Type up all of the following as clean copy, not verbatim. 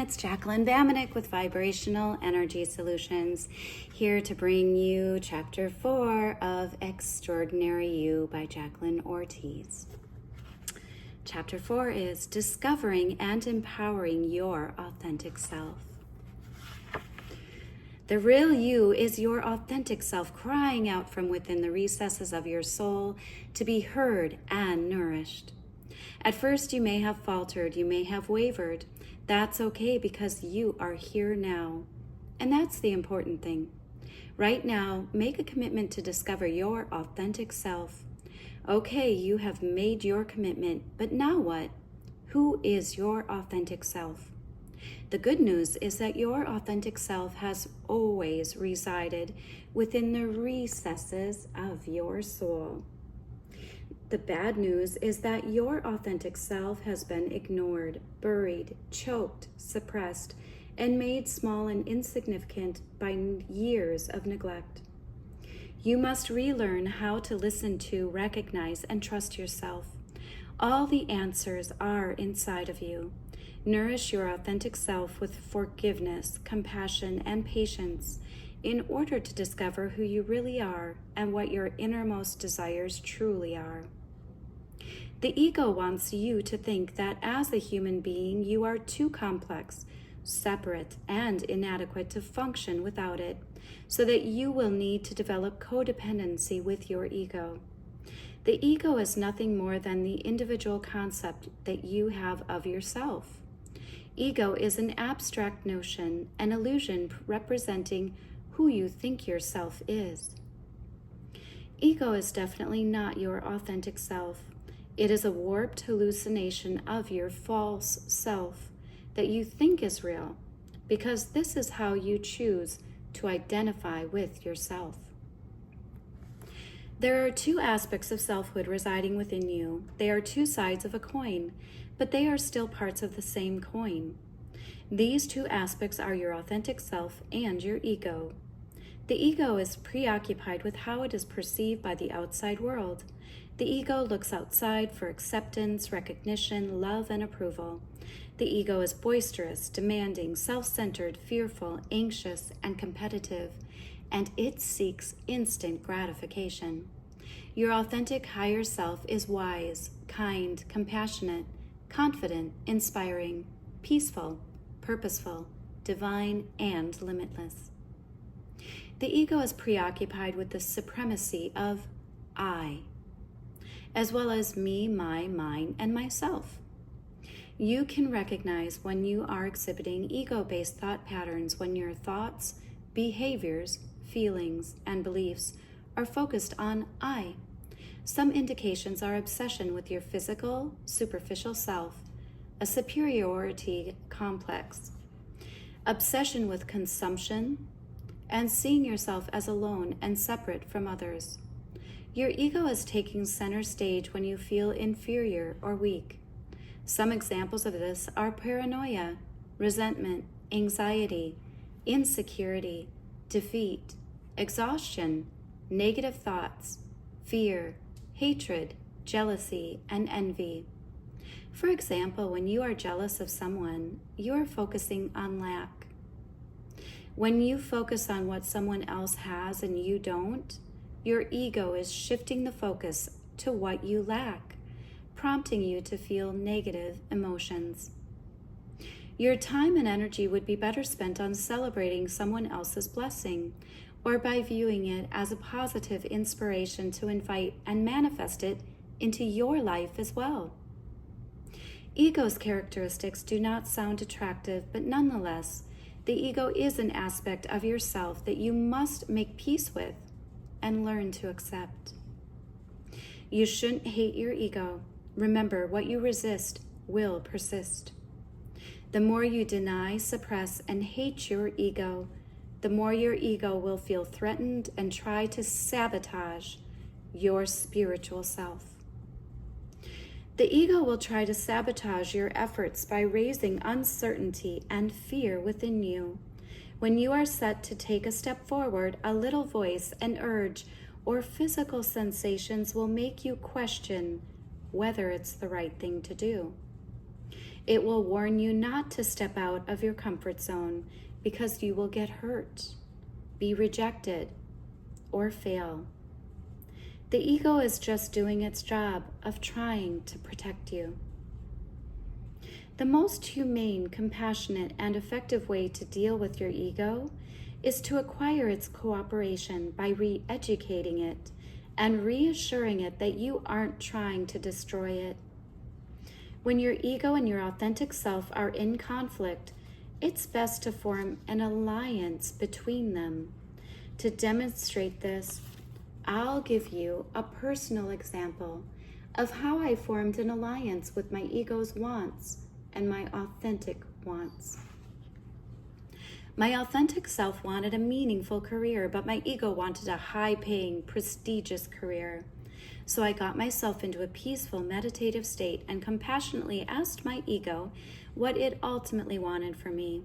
It's Jacqueline Bambenek with Vibrational Energy Solutions, here to bring you Chapter 4 of Extraordinary You by Jacqueline Ortiz. Chapter 4 is Discovering and Empowering Your Authentic Self. The real you is your authentic self crying out from within the recesses of your soul to be heard and nourished. At first, you may have faltered, you may have wavered. That's okay because you are here now. And that's the important thing. Right now, make a commitment to discover your authentic self. Okay, you have made your commitment, but now what? Who is your authentic self? The good news is that your authentic self has always resided within the recesses of your soul. The bad news is that your authentic self has been ignored, buried, choked, suppressed, and made small and insignificant by years of neglect. You must relearn how to listen to, recognize, and trust yourself. All the answers are inside of you. Nourish your authentic self with forgiveness, compassion, and patience in order to discover who you really are and what your innermost desires truly are. The ego wants you to think that as a human being, you are too complex, separate, and inadequate to function without it, so that you will need to develop codependency with your ego. The ego is nothing more than the individual concept that you have of yourself. Ego is an abstract notion, an illusion representing who you think yourself is. Ego is definitely not your authentic self. It is a warped hallucination of your false self that you think is real, because this is how you choose to identify with yourself. There are two aspects of selfhood residing within you. They are two sides of a coin, but they are still parts of the same coin. These two aspects are your authentic self and your ego. The ego is preoccupied with how it is perceived by the outside world. The ego looks outside for acceptance, recognition, love, and approval. The ego is boisterous, demanding, self-centered, fearful, anxious, and competitive, and it seeks instant gratification. Your authentic higher self is wise, kind, compassionate, confident, inspiring, peaceful, purposeful, divine, and limitless. The ego is preoccupied with the supremacy of I, as well as me, my, mine, and myself. You can recognize when you are exhibiting ego-based thought patterns when your thoughts, behaviors, feelings, and beliefs are focused on I. Some indications are obsession with your physical, superficial self, a superiority complex, obsession with consumption, and seeing yourself as alone and separate from others. Your ego is taking center stage when you feel inferior or weak. Some examples of this are paranoia, resentment, anxiety, insecurity, defeat, exhaustion, negative thoughts, fear, hatred, jealousy, and envy. For example, when you are jealous of someone, you are focusing on lack. When you focus on what someone else has and you don't, your ego is shifting the focus to what you lack, prompting you to feel negative emotions. Your time and energy would be better spent on celebrating someone else's blessing, or by viewing it as a positive inspiration to invite and manifest it into your life as well. Ego's characteristics do not sound attractive, but nonetheless, the ego is an aspect of yourself that you must make peace with and learn to accept. You shouldn't hate your ego. Remember, what you resist will persist. The more you deny, suppress, and hate your ego, the more your ego will feel threatened and try to sabotage your spiritual self. The ego will try to sabotage your efforts by raising uncertainty and fear within you. When you are set to take a step forward, a little voice, an urge, or physical sensations will make you question whether it's the right thing to do. It will warn you not to step out of your comfort zone because you will get hurt, be rejected, or fail. The ego is just doing its job of trying to protect you. The most humane, compassionate, and effective way to deal with your ego is to acquire its cooperation by re-educating it and reassuring it that you aren't trying to destroy it. When your ego and your authentic self are in conflict, it's best to form an alliance between them. To demonstrate this, I'll give you a personal example of how I formed an alliance with my ego's wants and my authentic wants. My authentic self wanted a meaningful career, but my ego wanted a high-paying, prestigious career. So I got myself into a peaceful, meditative state and compassionately asked my ego what it ultimately wanted for me.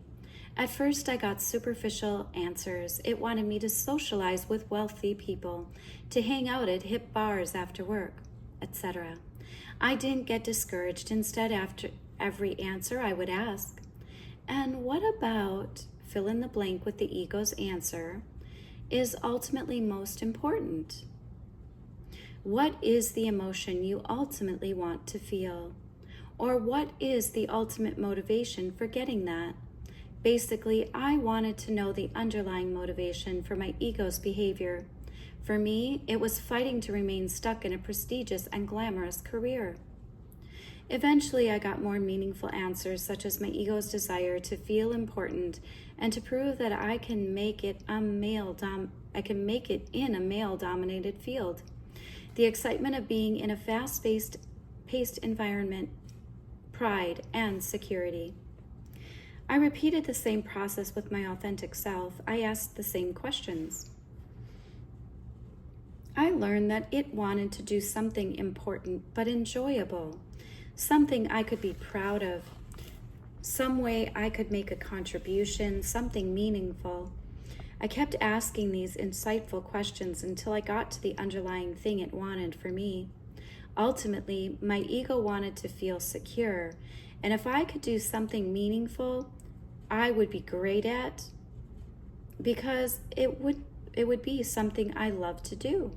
At first, I got superficial answers. It wanted me to socialize with wealthy people, to hang out at hip bars after work, etc. I didn't get discouraged. Instead, after every answer, I would ask, and what about, fill in the blank with the ego's answer, is ultimately most important? What is the emotion you ultimately want to feel? Or what is the ultimate motivation for getting that? Basically, I wanted to know the underlying motivation for my ego's behavior. For me, it was fighting to remain stuck in a prestigious and glamorous career. Eventually, I got more meaningful answers, such as my ego's desire to feel important and to prove that I can make it in a male-dominated field. The excitement of being in a fast-paced environment, pride, and security. I repeated the same process with my authentic self. I asked the same questions. I learned that it wanted to do something important but enjoyable, something I could be proud of, some way I could make a contribution, something meaningful. I kept asking these insightful questions until I got to the underlying thing it wanted for me. Ultimately, my ego wanted to feel secure, and if I could do something meaningful, I would be great at, because it would be something I love to do.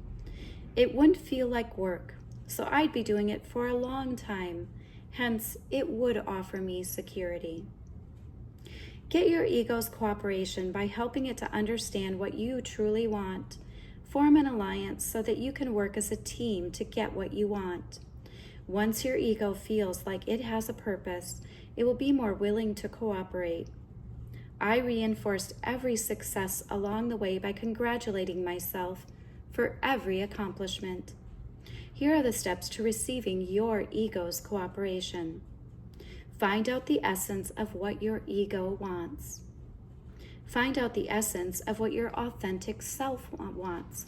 It wouldn't feel like work, so I'd be doing it for a long time. Hence, it would offer me security. Get your ego's cooperation by helping it to understand what you truly want. Form an alliance so that you can work as a team to get what you want. Once your ego feels like it has a purpose, it will be more willing to cooperate. I reinforced every success along the way by congratulating myself for every accomplishment. Here are the steps to receiving your ego's cooperation. Find out the essence of what your ego wants. Find out the essence of what your authentic self wants.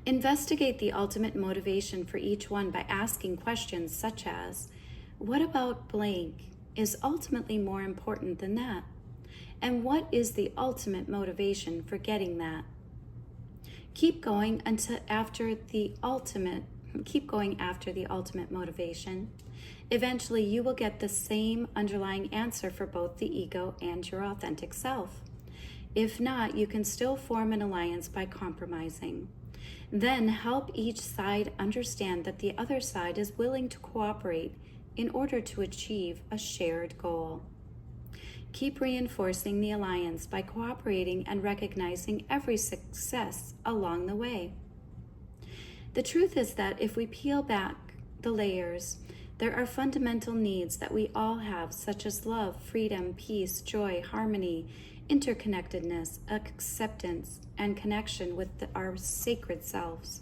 Investigate the ultimate motivation for each one by asking questions such as, what about blank is ultimately more important than that? And what is the ultimate motivation for getting that? Keep going after the ultimate motivation. Eventually, you will get the same underlying answer for both the ego and your authentic self. If not, you can still form an alliance by compromising. Then help each side understand that the other side is willing to cooperate in order to achieve a shared goal. Keep reinforcing the alliance by cooperating and recognizing every success along the way. The truth is that if we peel back the layers, there are fundamental needs that we all have, such as love, freedom, peace, joy, harmony, interconnectedness, acceptance, and connection with our sacred selves.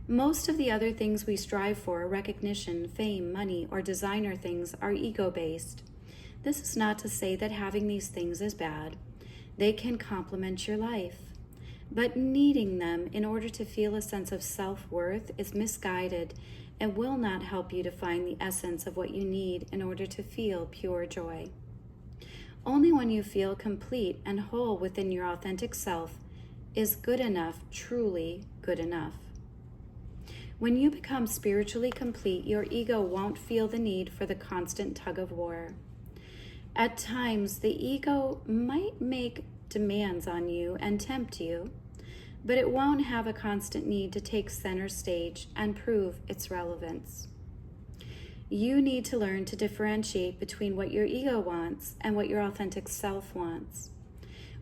Most of the other things we strive for, recognition, fame, money, or designer things, are ego-based. This is not to say that having these things is bad. They can complement your life. But needing them in order to feel a sense of self-worth is misguided and will not help you to find the essence of what you need in order to feel pure joy. Only when you feel complete and whole within your authentic self is good enough truly good enough. When you become spiritually complete, your ego won't feel the need for the constant tug of war. At times, the ego might make demands on you and tempt you, but it won't have a constant need to take center stage and prove its relevance. You need to learn to differentiate between what your ego wants and what your authentic self wants.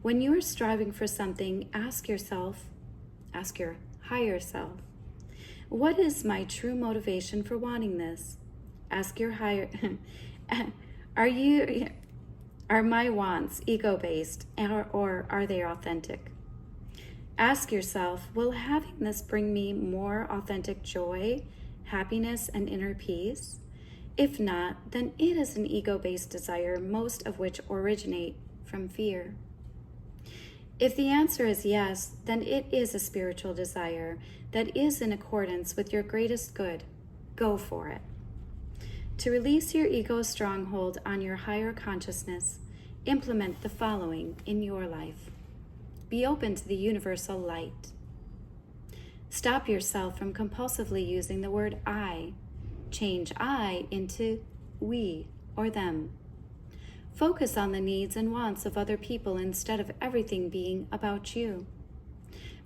When you are striving for something, ask your higher self, what is my true motivation for wanting this? Ask your higher, are my wants ego-based or are they authentic? Ask yourself, will having this bring me more authentic joy, happiness, and inner peace? If not, then it is an ego-based desire, most of which originate from fear. If the answer is yes, then it is a spiritual desire that is in accordance with your greatest good. Go for it. To release your ego's stronghold on your higher consciousness, implement the following in your life. Be open to the universal light. Stop yourself from compulsively using the word I. Change I into we or them. Focus on the needs and wants of other people instead of everything being about you.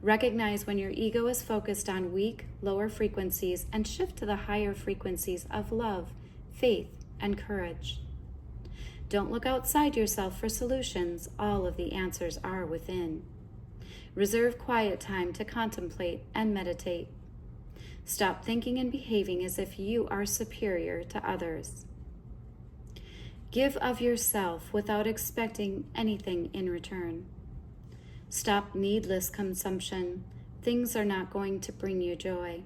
Recognize when your ego is focused on weak, lower frequencies and shift to the higher frequencies of love, faith, and courage. Don't look outside yourself for solutions. All of the answers are within. Reserve quiet time to contemplate and meditate. Stop thinking and behaving as if you are superior to others. Give of yourself without expecting anything in return. Stop needless consumption. Things are not going to bring you joy.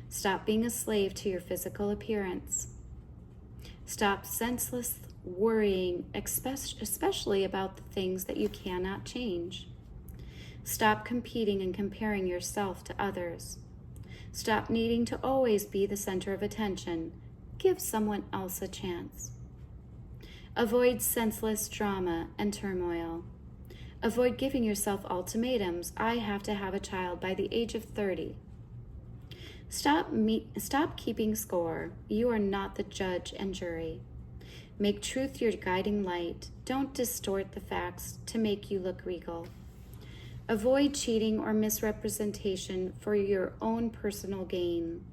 Stop being a slave to your physical appearance. Stop senseless worrying, especially about the things that you cannot change. Stop competing and comparing yourself to others. Stop needing to always be the center of attention. Give someone else a chance. Avoid senseless drama and turmoil. Avoid giving yourself ultimatums. I have to have a child by the age of 30. Stop keeping score. You are not the judge and jury. Make truth your guiding light. Don't distort the facts to make you look regal. Avoid cheating or misrepresentation for your own personal gain.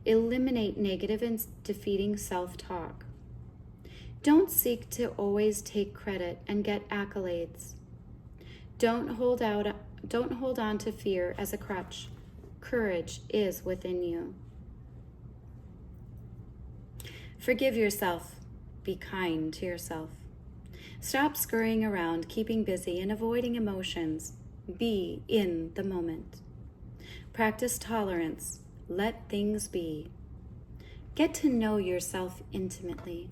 Eliminate negative and defeating self-talk. Don't seek to always take credit and get accolades. Don't hold on to fear as a crutch. Courage is within you. Forgive yourself. Be kind to yourself. Stop scurrying around, keeping busy, and avoiding emotions. Be in the moment. Practice tolerance. Let things be. Get to know yourself intimately.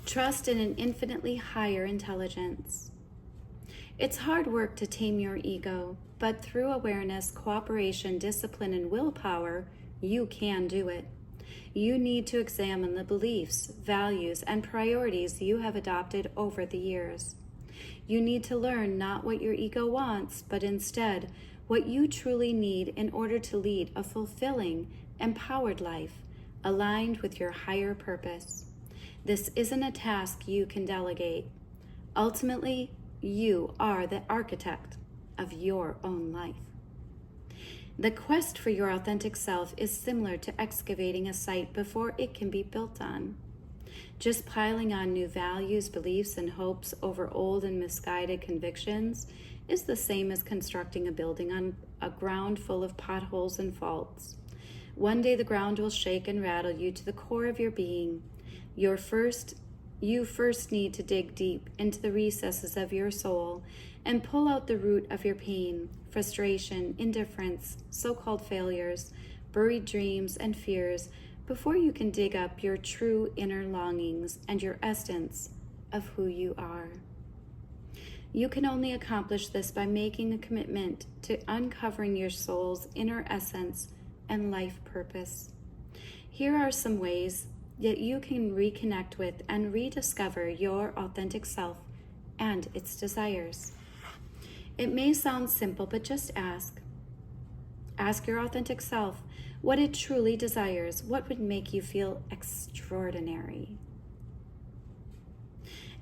Trust in an infinitely higher intelligence. It's hard work to tame your ego, but through awareness, cooperation, discipline, and willpower, you can do it. You need to examine the beliefs, values, and priorities you have adopted over the years. You need to learn not what your ego wants, but instead what you truly need in order to lead a fulfilling, empowered life, aligned with your higher purpose. This isn't a task you can delegate. Ultimately, you are the architect of your own life. The quest for your authentic self is similar to excavating a site before it can be built on. Just piling on new values, beliefs, and hopes over old and misguided convictions is the same as constructing a building on a ground full of potholes and faults. One day the ground will shake and rattle you to the core of your being. You first need to dig deep into the recesses of your soul and pull out the root of your pain, frustration, indifference, so-called failures, buried dreams, and fears before you can dig up your true inner longings and your essence of who you are. You can only accomplish this by making a commitment to uncovering your soul's inner essence and life purpose. Here are some ways that you can reconnect with and rediscover your authentic self and its desires. It may sound simple, but just ask, Ask your authentic self what it truly desires, what would make you feel extraordinary.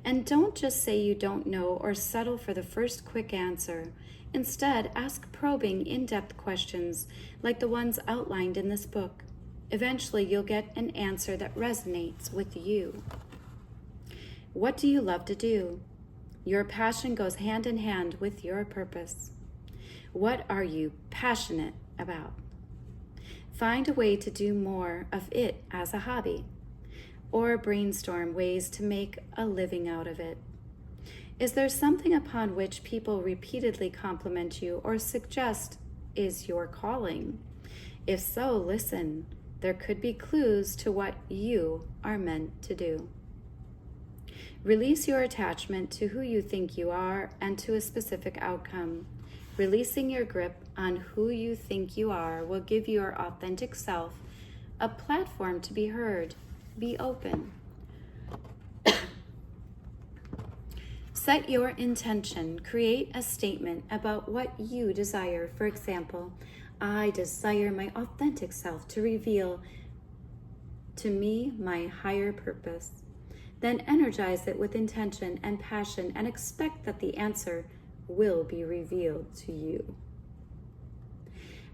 And don't just say you don't know or settle for the first quick answer. Instead, ask probing, in-depth questions like the ones outlined in this book. Eventually, you'll get an answer that resonates with you. What do you love to do? Your passion goes hand in hand with your purpose. What are you passionate about? Find a way to do more of it as a hobby, or brainstorm ways to make a living out of it. Is there something upon which people repeatedly compliment you or suggest is your calling? If so, listen. There could be clues to what you are meant to do. Release your attachment to who you think you are and to a specific outcome. Releasing your grip on who you think you are will give your authentic self a platform to be heard. Be open. Set your intention. Create a statement about what you desire. For example, I desire my authentic self to reveal to me my higher purpose. Then energize it with intention and passion and expect that the answer will be revealed to you.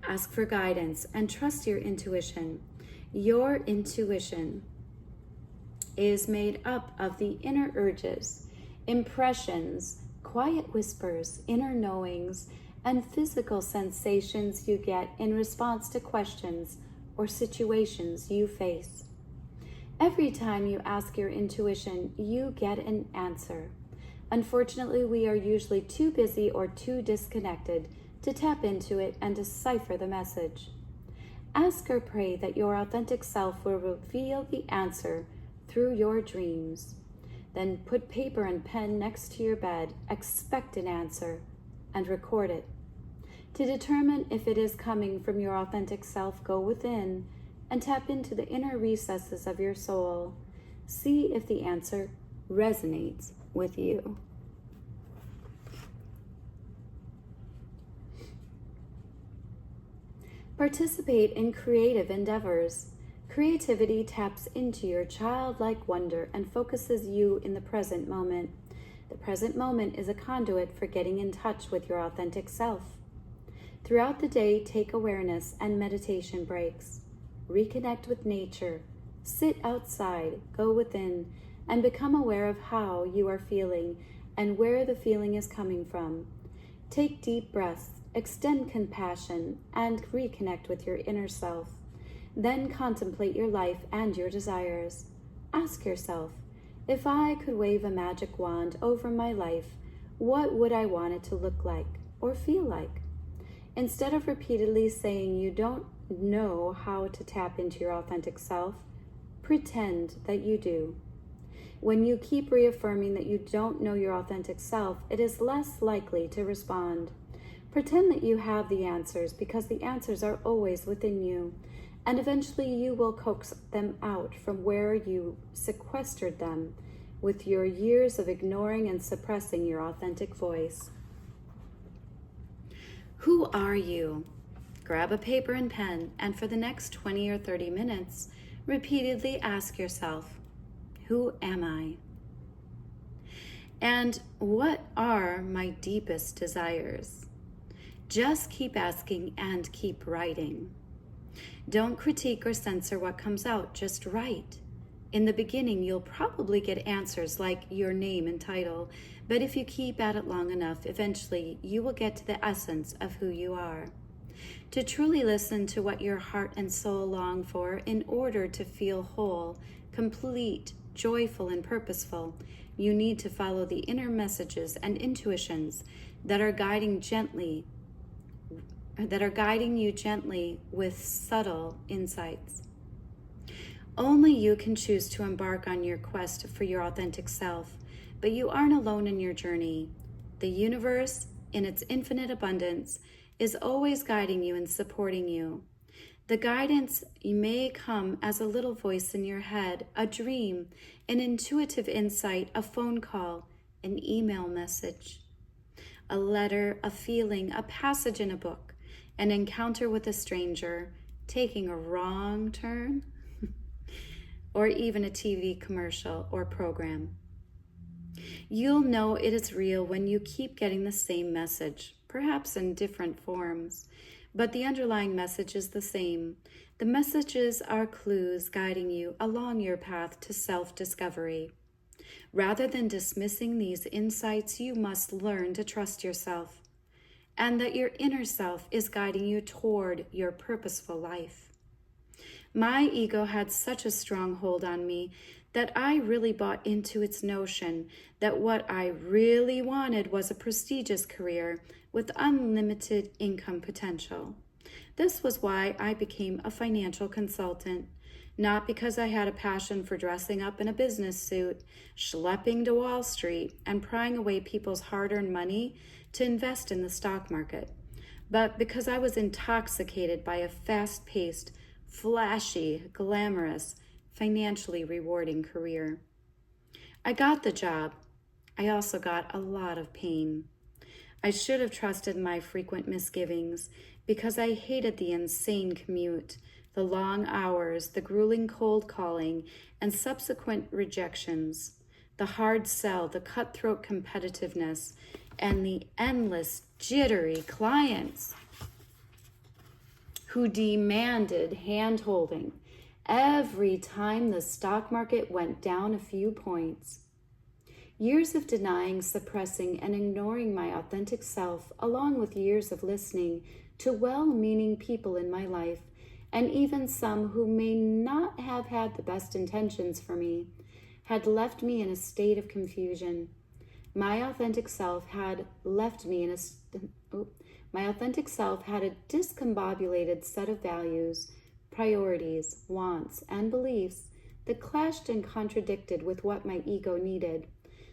Ask for guidance and trust your intuition. Your intuition is made up of the inner urges, impressions, quiet whispers, inner knowings, and physical sensations you get in response to questions or situations you face. Every time you ask your intuition, you get an answer. Unfortunately, we are usually too busy or too disconnected to tap into it and decipher the message. Ask or pray that your authentic self will reveal the answer through your dreams. Then put paper and pen next to your bed, expect an answer, and record it. To determine if it is coming from your authentic self, go within and tap into the inner recesses of your soul. See if the answer resonates with you. Participate in creative endeavors. Creativity taps into your childlike wonder and focuses you in the present moment. The present moment is a conduit for getting in touch with your authentic self. Throughout the day, take awareness and meditation breaks. Reconnect with nature. Sit outside, go within, and become aware of how you are feeling and where the feeling is coming from. Take deep breaths, extend compassion, and reconnect with your inner self. Then contemplate your life and your desires. Ask yourself, if I could wave a magic wand over my life, what would I want it to look like or feel like? Instead of repeatedly saying you don't know how to tap into your authentic self, pretend that you do. When you keep reaffirming that you don't know your authentic self, it is less likely to respond. Pretend that you have the answers because the answers are always within you, and eventually you will coax them out from where you sequestered them with your years of ignoring and suppressing your authentic voice. Who are you? Grab a paper and pen, and for the next 20 or 30 minutes, repeatedly ask yourself, who am I? And what are my deepest desires? Just keep asking and keep writing. Don't critique or censor what comes out, just write. In the beginning, you'll probably get answers like your name and title, but if you keep at it long enough, eventually you will get to the essence of who you are. To truly listen to what your heart and soul long for in order to feel whole, complete, joyful, and purposeful, you need to follow the inner messages and intuitions that are guiding you gently with subtle insights. Only you can choose to embark on your quest for your authentic self, but you aren't alone in your journey. The universe, in its infinite abundance, is always guiding you and supporting you. The guidance may come as a little voice in your head, a dream, an intuitive insight, a phone call, an email message, a letter, a feeling, a passage in a book. an encounter with a stranger, taking a wrong turn, or even a TV commercial or program. You'll know it is real when you keep getting the same message, perhaps in different forms, but the underlying message is the same. The messages are clues guiding you along your path to self-discovery. Rather than dismissing these insights, you must learn to trust yourself, and that your inner self is guiding you toward your purposeful life. My ego had such a strong hold on me that I really bought into its notion that what I really wanted was a prestigious career with unlimited income potential. This was why I became a financial consultant, not because I had a passion for dressing up in a business suit, schlepping to Wall Street, and prying away people's hard-earned money to invest in the stock market, but because I was intoxicated by a fast-paced, flashy, glamorous, financially rewarding career. I got the job. I also got a lot of pain. I should have trusted my frequent misgivings because I hated the insane commute, the long hours, the grueling cold calling, and subsequent rejections, the hard sell, the cutthroat competitiveness, and the endless jittery clients who demanded hand-holding every time the stock market went down a few points. Years of denying, suppressing, and ignoring my authentic self, along with years of listening to well-meaning people in my life, and even some who may not have had the best intentions for me, had left me in a state of confusion. My authentic self had left me in a discombobulated set of values, priorities, wants, and beliefs that clashed and contradicted with what my ego needed.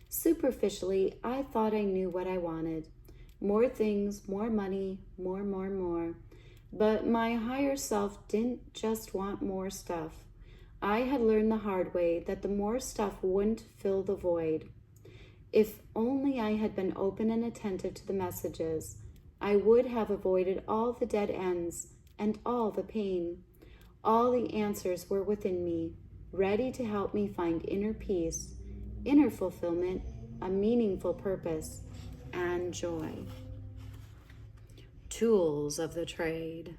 Superficially, I thought I knew what I wanted. More things, more money, more. But my higher self didn't just want more stuff. I had learned the hard way that the more stuff wouldn't fill the void. If only I had been open and attentive to the messages, I would have avoided all the dead ends and all the pain. All the answers were within me, ready to help me find inner peace, inner fulfillment, a meaningful purpose, and joy. Tools of the trade.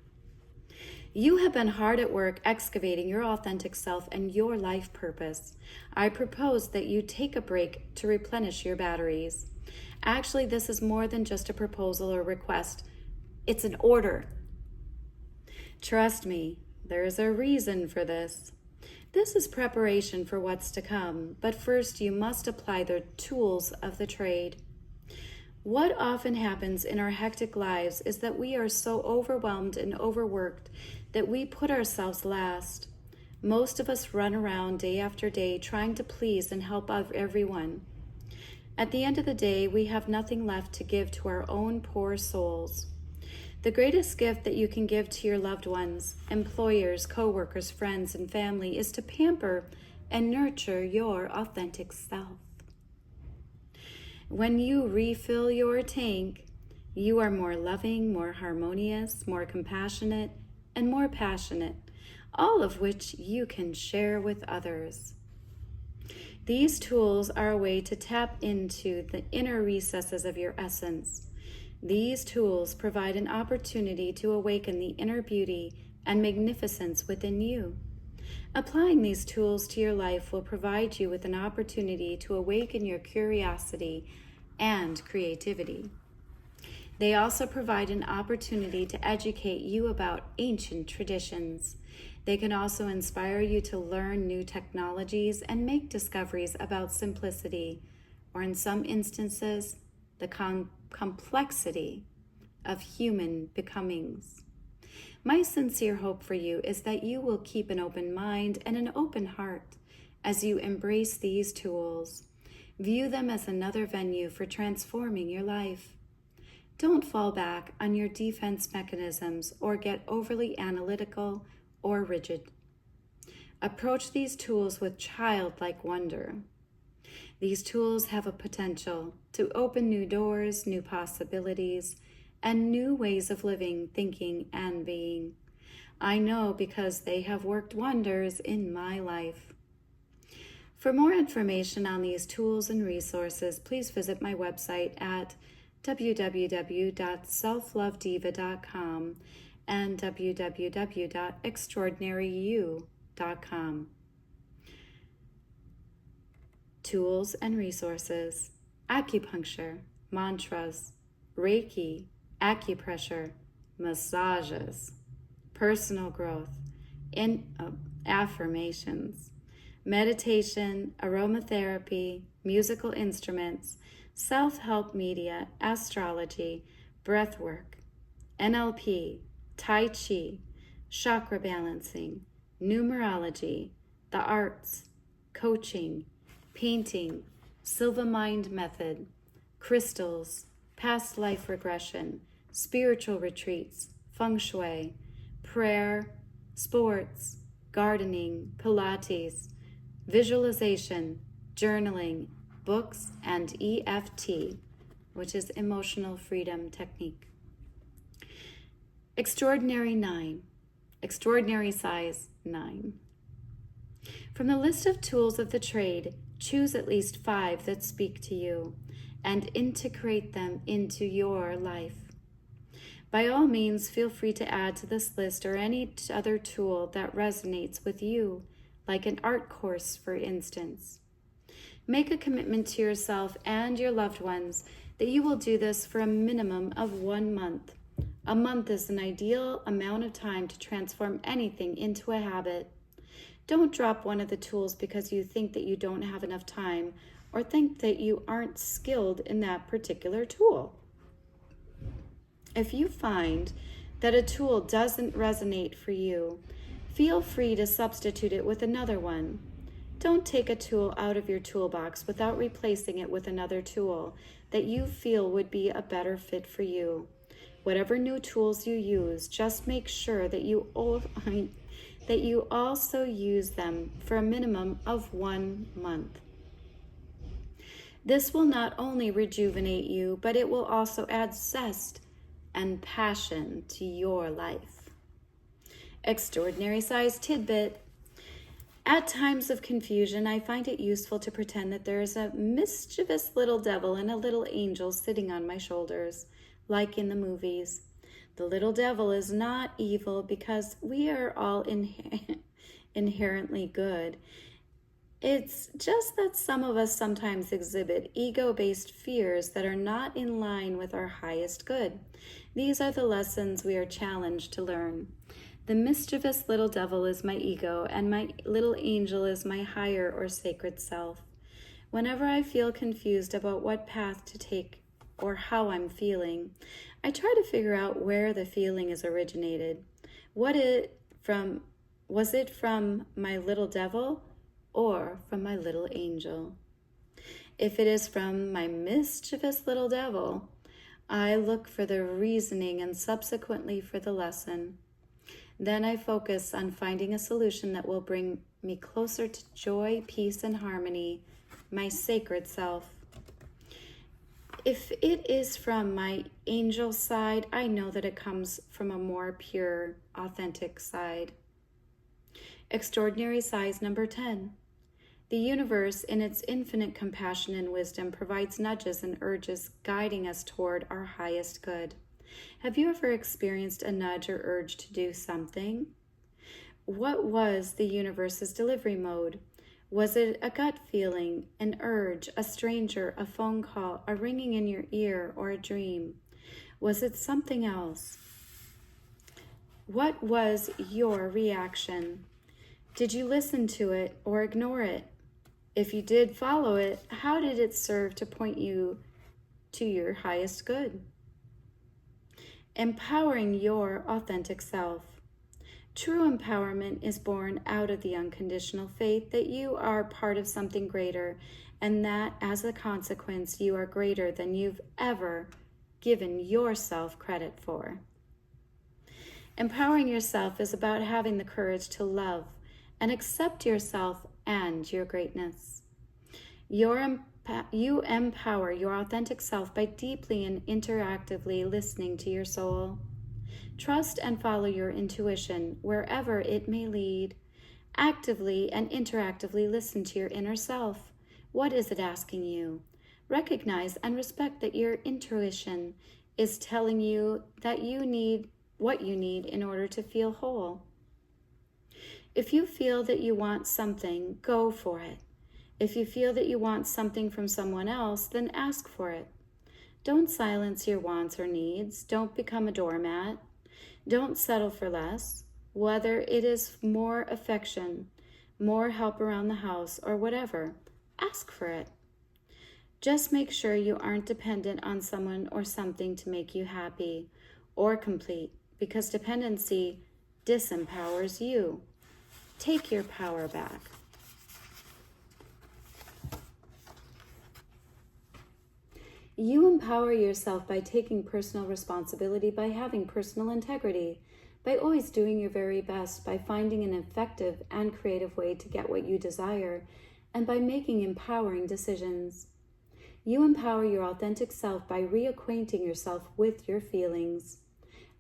You have been hard at work excavating your authentic self and your life purpose. I propose that you take a break to replenish your batteries. Actually, this is more than just a proposal or request. It's an order. Trust me, there's a reason for this. This is preparation for what's to come, but first you must apply the tools of the trade. What often happens in our hectic lives is that we are so overwhelmed and overworked that we put ourselves last. Most of us run around day after day trying to please and help everyone. At the end of the day, we have nothing left to give to our own poor souls. The greatest gift that you can give to your loved ones, employers, co-workers, friends, and family is to pamper and nurture your authentic self. When you refill your tank, you are more loving, more harmonious, more compassionate, and more passionate, all of which you can share with others. These tools are a way to tap into the inner recesses of your essence. These tools provide an opportunity to awaken the inner beauty and magnificence within you. Applying these tools to your life will provide you with an opportunity to awaken your curiosity and creativity. They also provide an opportunity to educate you about ancient traditions. They can also inspire you to learn new technologies and make discoveries about simplicity, or in some instances, the complexity of human becomings. My sincere hope for you is that you will keep an open mind and an open heart as you embrace these tools. View them as another venue for transforming your life. Don't fall back on your defense mechanisms or get overly analytical or rigid. Approach these tools with childlike wonder. These tools have a potential to open new doors, new possibilities, and new ways of living, thinking, and being. I know because they have worked wonders in my life. For more information on these tools and resources, please visit my website at www.selflovediva.com and www.extraordinaryyou.com. Tools and resources: acupuncture, mantras, Reiki, acupressure, massages, personal growth, affirmations, meditation, aromatherapy, musical instruments, self-help media, astrology, breathwork, NLP, Tai Chi, chakra balancing, numerology, the arts, coaching, painting, Silva Mind method, crystals, past life regression, spiritual retreats, feng shui, prayer, sports, gardening, Pilates, visualization, journaling, books, and EFT, which is emotional freedom technique. Extraordinary size 9. From the list of tools of the trade, choose at least 5 that speak to you and integrate them into your life. By all means, feel free to add to this list or any other tool that resonates with you, like an art course, for instance. Make a commitment to yourself and your loved ones that you will do this for a minimum of 1 month. A month is an ideal amount of time to transform anything into a habit. Don't drop one of the tools because you think that you don't have enough time or think that you aren't skilled in that particular tool. If you find that a tool doesn't resonate for you, feel free to substitute it with another one. Don't take a tool out of your toolbox without replacing it with another tool that you feel would be a better fit for you. Whatever new tools you use, just make sure that you also use them for a minimum of 1 month. This will not only rejuvenate you, but it will also add zest and passion to your life. Extraordinary size tidbit. At times of confusion, I find it useful to pretend that there is a mischievous little devil and a little angel sitting on my shoulders, like in the movies. The little devil is not evil because we are all inherently good. It's just that some of us sometimes exhibit ego-based fears that are not in line with our highest good. These are the lessons we are challenged to learn. The mischievous little devil is my ego, and my little angel is my higher or sacred self. Whenever I feel confused about what path to take or how I'm feeling, I try to figure out where the feeling is originated. Was it from my little devil or from my little angel? If it is from my mischievous little devil, I look for the reasoning and subsequently for the lesson. Then I focus on finding a solution that will bring me closer to joy, peace, and harmony, my sacred self. If it is from my angel side, I know that it comes from a more pure, authentic side. Extraordinary size number 10. The universe, in its infinite compassion and wisdom, provides nudges and urges guiding us toward our highest good. Have you ever experienced a nudge or urge to do something? What was the universe's delivery mode? Was it a gut feeling, an urge, a stranger, a phone call, a ringing in your ear, or a dream? Was it something else? What was your reaction? Did you listen to it or ignore it? If you did follow it, how did it serve to point you to your highest good? Empowering your authentic self. True empowerment is born out of the unconditional faith that you are part of something greater, and that as a consequence, you are greater than you've ever given yourself credit for. Empowering yourself is about having the courage to love and accept yourself and your greatness. Your You empower your authentic self by deeply and interactively listening to your soul. Trust and follow your intuition wherever it may lead. Actively and interactively listen to your inner self. What is it asking you? Recognize and respect that your intuition is telling you that you need what you need in order to feel whole. If you feel that you want something, go for it. If you feel that you want something from someone else, then ask for it. Don't silence your wants or needs. Don't become a doormat. Don't settle for less, whether it is more affection, more help around the house, or whatever. Ask for it. Just make sure you aren't dependent on someone or something to make you happy or complete, because dependency disempowers you. Take your power back. You empower yourself by taking personal responsibility, by having personal integrity, by always doing your very best, by finding an effective and creative way to get what you desire, and by making empowering decisions. You empower your authentic self by reacquainting yourself with your feelings.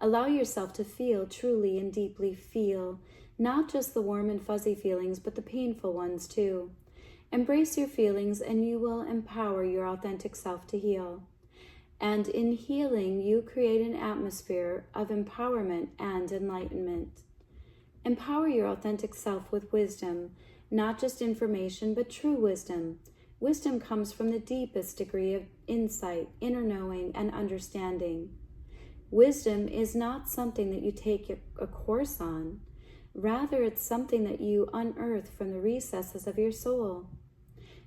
Allow yourself to feel, truly and deeply feel, not just the warm and fuzzy feelings, but the painful ones too. Embrace your feelings and you will empower your authentic self to heal. And in healing, you create an atmosphere of empowerment and enlightenment. Empower your authentic self with wisdom, not just information, but true wisdom. Wisdom comes from the deepest degree of insight, inner knowing, and understanding. Wisdom is not something that you take a course on. Rather, it's something that you unearth from the recesses of your soul.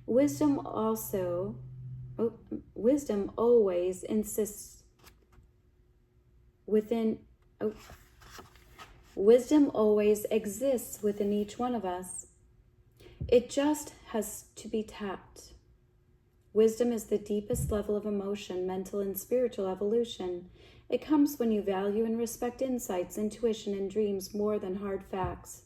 Wisdom always exists within each one of us. It just has to be tapped. Wisdom is the deepest level of emotion, mental, and spiritual evolution. It comes when you value and respect insights, intuition, and dreams more than hard facts.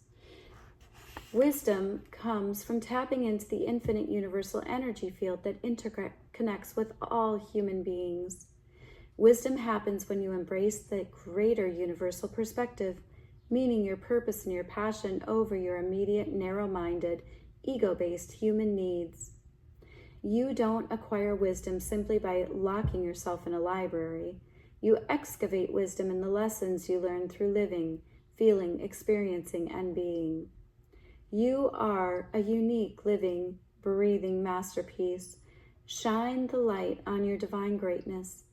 Wisdom comes from tapping into the infinite universal energy field that interconnects with all human beings. Wisdom happens when you embrace the greater universal perspective, meaning your purpose and your passion over your immediate, narrow-minded, ego-based human needs. You don't acquire wisdom simply by locking yourself in a library. You excavate wisdom in the lessons you learn through living, feeling, experiencing, and being. You are a unique, living, breathing masterpiece. Shine the light on your divine greatness.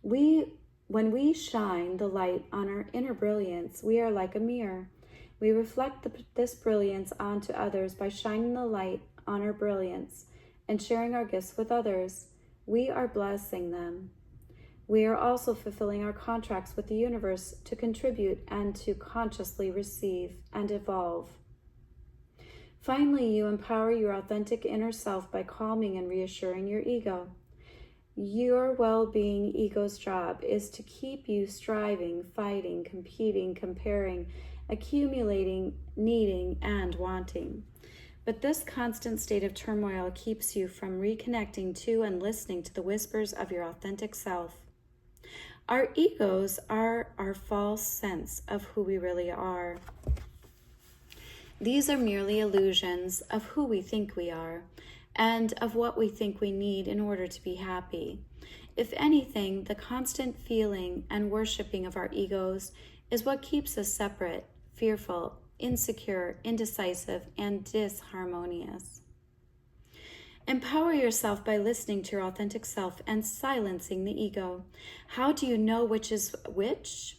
When we shine the light on our inner brilliance, we are like a mirror. We reflect this brilliance onto others by shining the light on our brilliance and sharing our gifts with others. We are blessing them. We are also fulfilling our contracts with the universe to contribute and to consciously receive and evolve. Finally, you empower your authentic inner self by calming and reassuring your ego. Your well-being ego's job is to keep you striving, fighting, competing, comparing, accumulating, needing, and wanting. But this constant state of turmoil keeps you from reconnecting to and listening to the whispers of your authentic self. Our egos are our false sense of who we really are. These are merely illusions of who we think we are and of what we think we need in order to be happy. If anything, the constant feeling and worshiping of our egos is what keeps us separate, fearful, insecure, indecisive, and disharmonious. Empower yourself by listening to your authentic self and silencing the ego. How do you know which is which?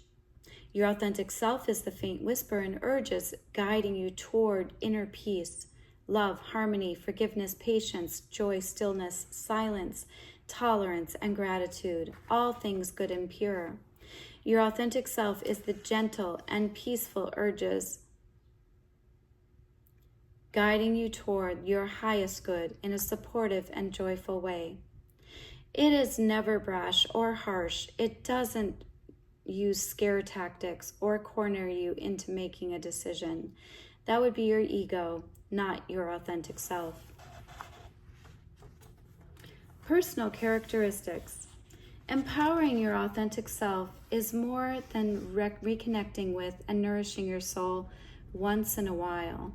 Your authentic self is the faint whisper and urges guiding you toward inner peace, love, harmony, forgiveness, patience, joy, stillness, silence, tolerance, and gratitude, all things good and pure. Your authentic self is the gentle and peaceful urges guiding you toward your highest good in a supportive and joyful way. It is never brash or harsh. It doesn't use scare tactics or corner you into making a decision. That would be your ego, not your authentic self. Personal characteristics. Empowering your authentic self is more than reconnecting with and nourishing your soul once in a while.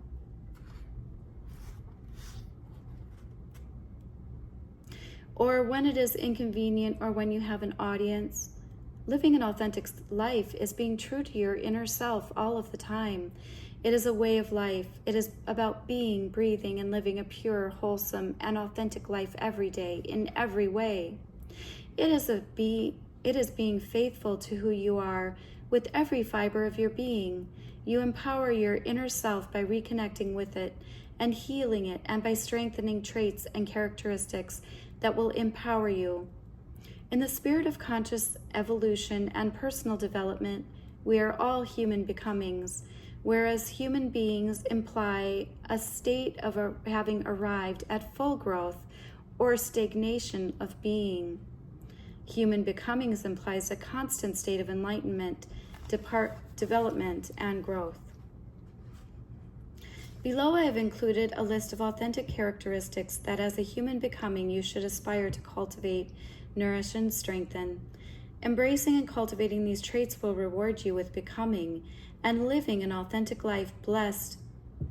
Or when it is inconvenient, or when you have an audience. Living an authentic life is being true to your inner self all of the time. It is a way of life. It is about being, breathing, and living a pure, wholesome, and authentic life every day, in every way. It is being faithful to who you are with every fiber of your being. You empower your inner self by reconnecting with it and healing it, and by strengthening traits and characteristics that will empower you. In the spirit of conscious evolution and personal development, we are all human becomings, whereas human beings imply a state of having arrived at full growth or stagnation of being. Human becomings implies a constant state of enlightenment, development, and growth. Below I have included a list of authentic characteristics that as a human becoming you should aspire to cultivate, nourish, and strengthen. Embracing and cultivating these traits will reward you with becoming and living an authentic life blessed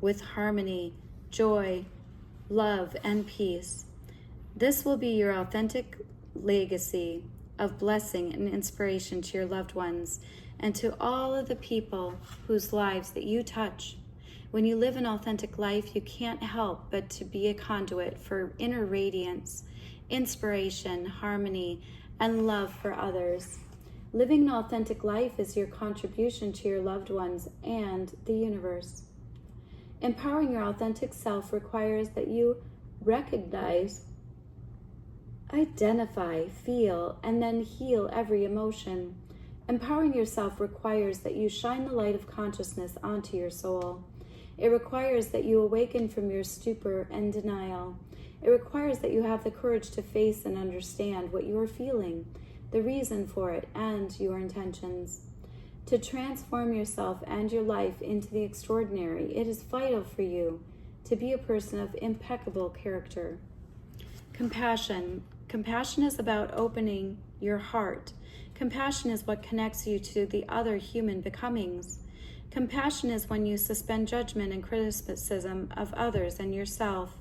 with harmony, joy, love, and peace. This will be your authentic legacy of blessing and inspiration to your loved ones and to all of the people whose lives that you touch. When you live an authentic life, you can't help but to be a conduit for inner radiance, inspiration, harmony, and love for others. Living an authentic life is your contribution to your loved ones and the universe. Empowering your authentic self requires that you recognize, identify, feel, and then heal every emotion. Empowering yourself requires that you shine the light of consciousness onto your soul. It requires that you awaken from your stupor and denial. It requires that you have the courage to face and understand what you are feeling, the reason for it, and your intentions. To transform yourself and your life into the extraordinary, it is vital for you to be a person of impeccable character. Compassion. Compassion is about opening your heart. Compassion is what connects you to the other human becomings. Compassion is when you suspend judgment and criticism of others and yourself.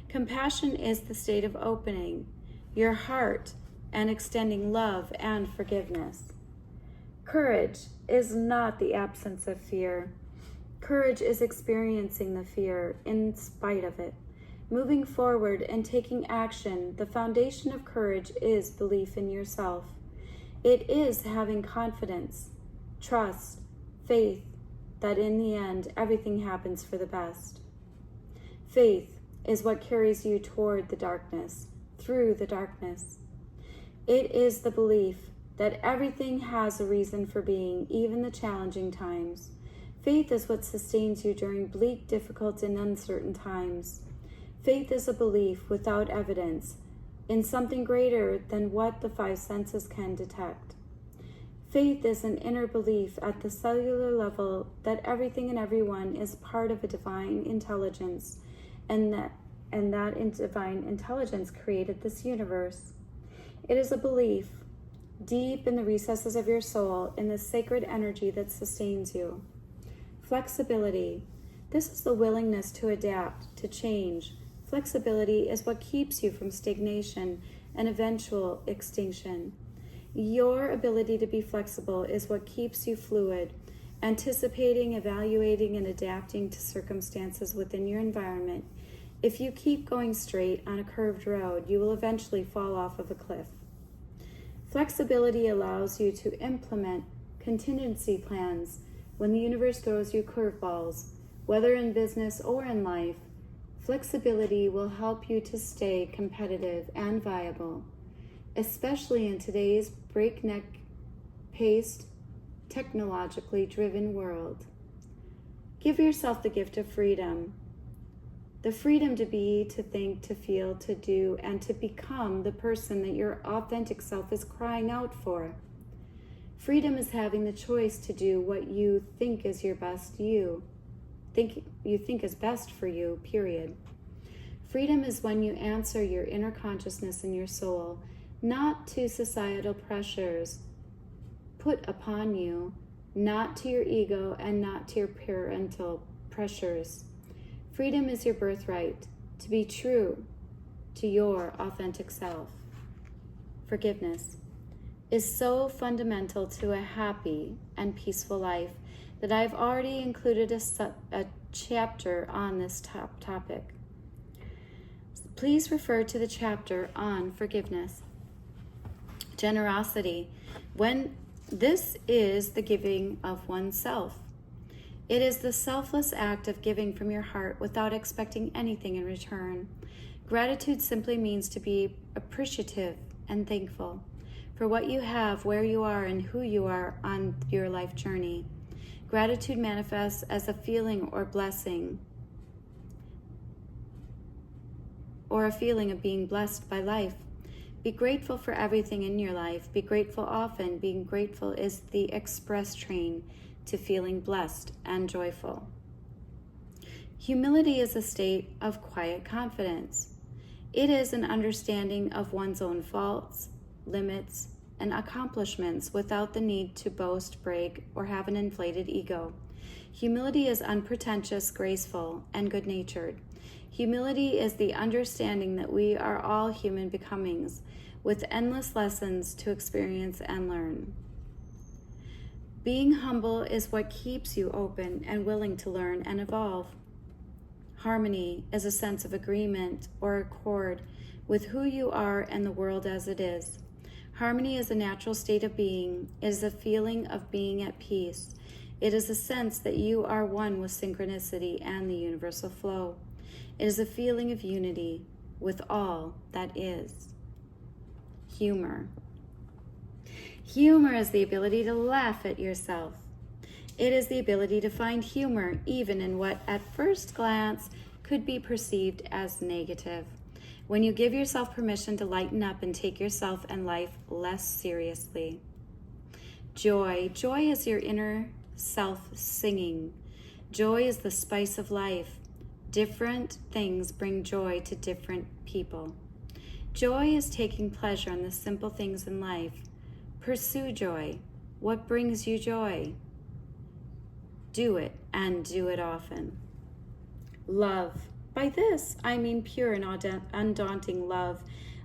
Compassion is the state of opening your heart and extending love and forgiveness. Courage is not the absence of fear. Courage is experiencing the fear in spite of it. Moving forward and taking action, the foundation of courage is belief in yourself. It is having confidence, trust, faith, that in the end, everything happens for the best. Faith is what carries you toward the darkness, through the darkness. It is the belief that everything has a reason for being, even the challenging times. Faith is what sustains you during bleak, difficult, and uncertain times. Faith is a belief without evidence in something greater than what the five senses can detect. Faith is an inner belief at the cellular level that everything and everyone is part of a divine intelligence, and that divine intelligence created this universe. It is a belief deep in the recesses of your soul in the sacred energy that sustains you. Flexibility. This is the willingness to adapt, to change. Flexibility is what keeps you from stagnation and eventual extinction. Your ability to be flexible is what keeps you fluid, anticipating, evaluating, and adapting to circumstances within your environment. If you keep going straight on a curved road, you will eventually fall off of a cliff. Flexibility allows you to implement contingency plans when the universe throws you curveballs, whether in business or in life. Flexibility will help you to stay competitive and viable, especially in today's breakneck-paced, technologically driven world. Give yourself the gift of freedom. The freedom to be, to think, to feel, to do, and to become the person that your authentic self is crying out for. Freedom is having the choice to do what you think is your best you. Think is best for you, period. Freedom is when you answer your inner consciousness and your soul, not to societal pressures put upon you, not to your ego, and not to your parental pressures. Freedom is your birthright, to be true to your authentic self. Forgiveness is so fundamental to a happy and peaceful life that I've already included a chapter on this topic. Please refer to the chapter on forgiveness. Generosity, when this is the giving of oneself. It is the selfless act of giving from your heart without expecting anything in return. Gratitude simply means to be appreciative and thankful for what you have, where you are, and who you are on your life journey. Gratitude manifests as a feeling or blessing, or a feeling of being blessed by life. Be grateful for everything in your life. Be grateful often. Being grateful is the express train to feeling blessed and joyful. Humility is a state of quiet confidence. It is an understanding of one's own faults, limits, and accomplishments without the need to boast, brag, or have an inflated ego. Humility is unpretentious, graceful, and good-natured. Humility is the understanding that we are all human becomings with endless lessons to experience and learn. Being humble is what keeps you open and willing to learn and evolve. Harmony is a sense of agreement or accord with who you are and the world as it is. Harmony is a natural state of being. It is a feeling of being at peace. It is a sense that you are one with synchronicity and the universal flow. It is a feeling of unity with all that is. Humor. Humor is the ability to laugh at yourself. It is the ability to find humor even in what at first glance could be perceived as negative. When you give yourself permission to lighten up and take yourself and life less seriously. Joy. Joy is your inner self singing. Joy is the spice of life. Different things bring joy to different people. Joy is taking pleasure in the simple things in life. Pursue joy. What brings you joy? Do it, and do it often. Love. By this, I mean pure and undaunting love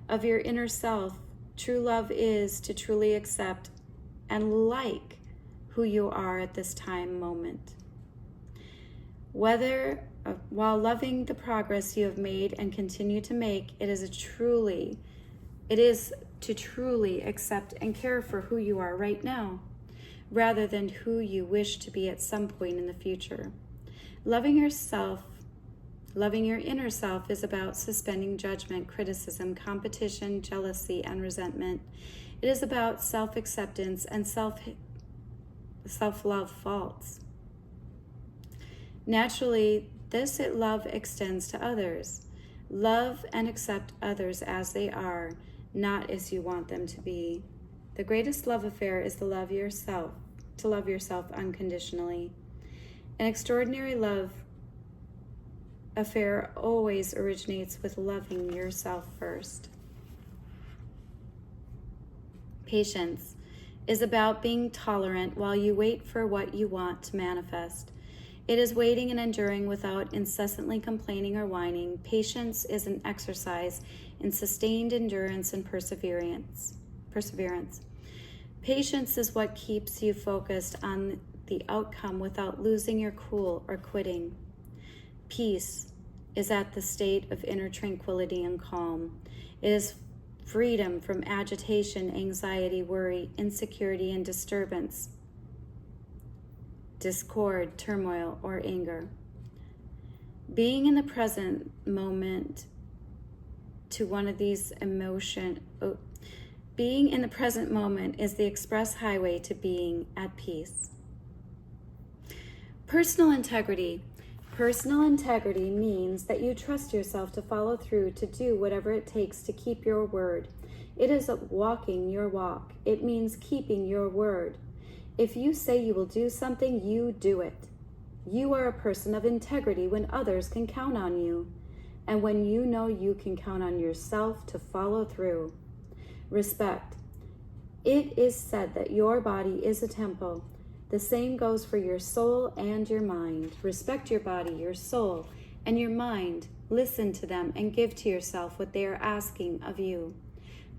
of your inner self. True love is to truly accept and like who you are at this moment. While loving the progress you have made and continue to make, it is to truly accept and care for who you are right now, rather than who you wish to be at some point in the future. Loving your inner self is about suspending judgment, criticism, competition, jealousy, and resentment. It is about self-acceptance and self-love faults. Naturally, this love extends to others. Love and accept others as they are, not as you want them to be. The greatest love affair is to love yourself unconditionally. An extraordinary love affair always originates with loving yourself first. Patience is about being tolerant while you wait for what you want to manifest. It is waiting and enduring without incessantly complaining or whining. Patience is an exercise in sustained endurance and perseverance. Patience is what keeps you focused on the outcome without losing your cool or quitting. Peace is at the state of inner tranquility and calm. It is freedom from agitation, anxiety, worry, insecurity, and disturbance, discord, turmoil, or anger. Being in the present moment to one of these being in the present moment is the express highway to being at peace. Personal integrity. Personal integrity means that you trust yourself to follow through to do whatever it takes to keep your word. It is walking your walk. It means keeping your word. If you say you will do something, you do it. You are a person of integrity when others can count on you. and when you know you can count on yourself to follow through. Respect. It is said that your body is a temple. The same goes for your soul and your mind. Respect your body, your soul, and your mind. Listen to them and give to yourself what they are asking of you.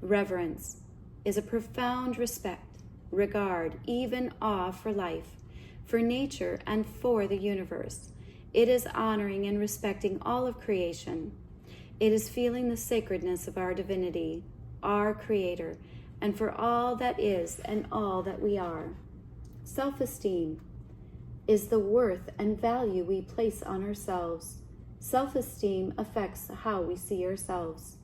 Reverence is a profound respect, regard, even awe for life, for nature, and for the universe. It is honoring and respecting all of creation. It is feeling the sacredness of our divinity, our Creator, and for all that is and all that we are. Self-esteem is the worth and value we place on ourselves. Self-esteem affects how we see ourselves.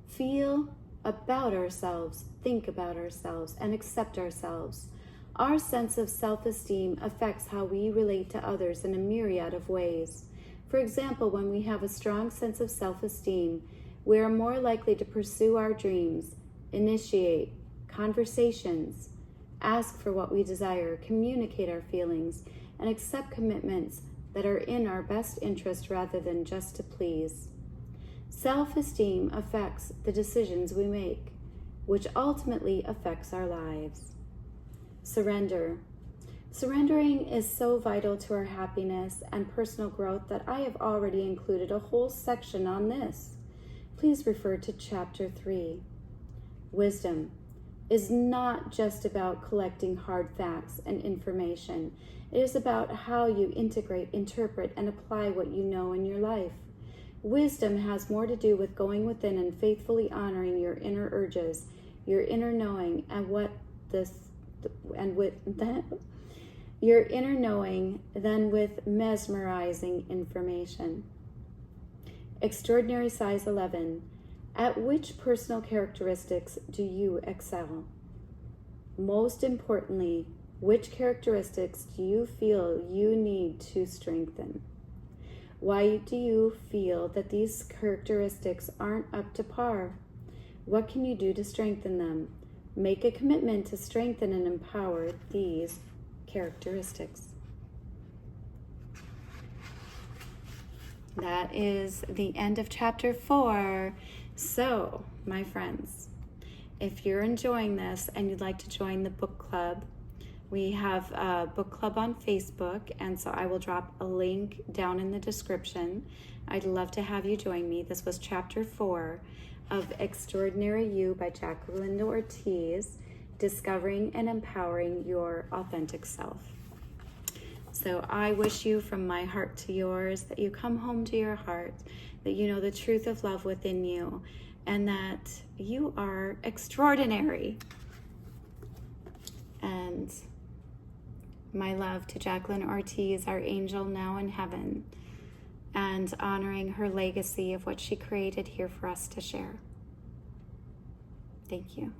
Feel about ourselves, think about ourselves, and accept ourselves. Our sense of self-esteem affects how we relate to others in a myriad of ways. For example, when we have a strong sense of self-esteem, we are more likely to pursue our dreams, initiate conversations, ask for what we desire, communicate our feelings, and accept commitments that are in our best interest rather than just to please. Self-esteem affects the decisions we make, which ultimately affects our lives. Surrender. Surrendering is so vital to our happiness and personal growth that I have already included a whole section on this. Please refer to Chapter 3. Wisdom is not just about collecting hard facts and information. It is about how you integrate, interpret, and apply what you know in your life. Wisdom has more to do with going within and faithfully honoring your inner urges, your inner knowing, your inner knowing than with mesmerizing information. Extraordinary size 11. At which personal characteristics do you excel? Most importantly, which characteristics do you feel you need to strengthen? Why do you feel that these characteristics aren't up to par? What can you do to strengthen them? Make a commitment to strengthen and empower these characteristics. That is the end of Chapter 4. So, my friends, if you're enjoying this and you'd like to join the book club, we have a book club on Facebook, and so I will drop a link down in the description. I'd love to have you join me. This was Chapter 4 of Extraordinary You by Jacqueline Ortiz, Discovering and Empowering Your Authentic Self. So I wish you from my heart to yours that you come home to your heart, that you know the truth of love within you, and that you are extraordinary. And my love to Jacqueline Ortiz, our angel now in heaven, and honoring her legacy of what she created here for us to share. Thank you.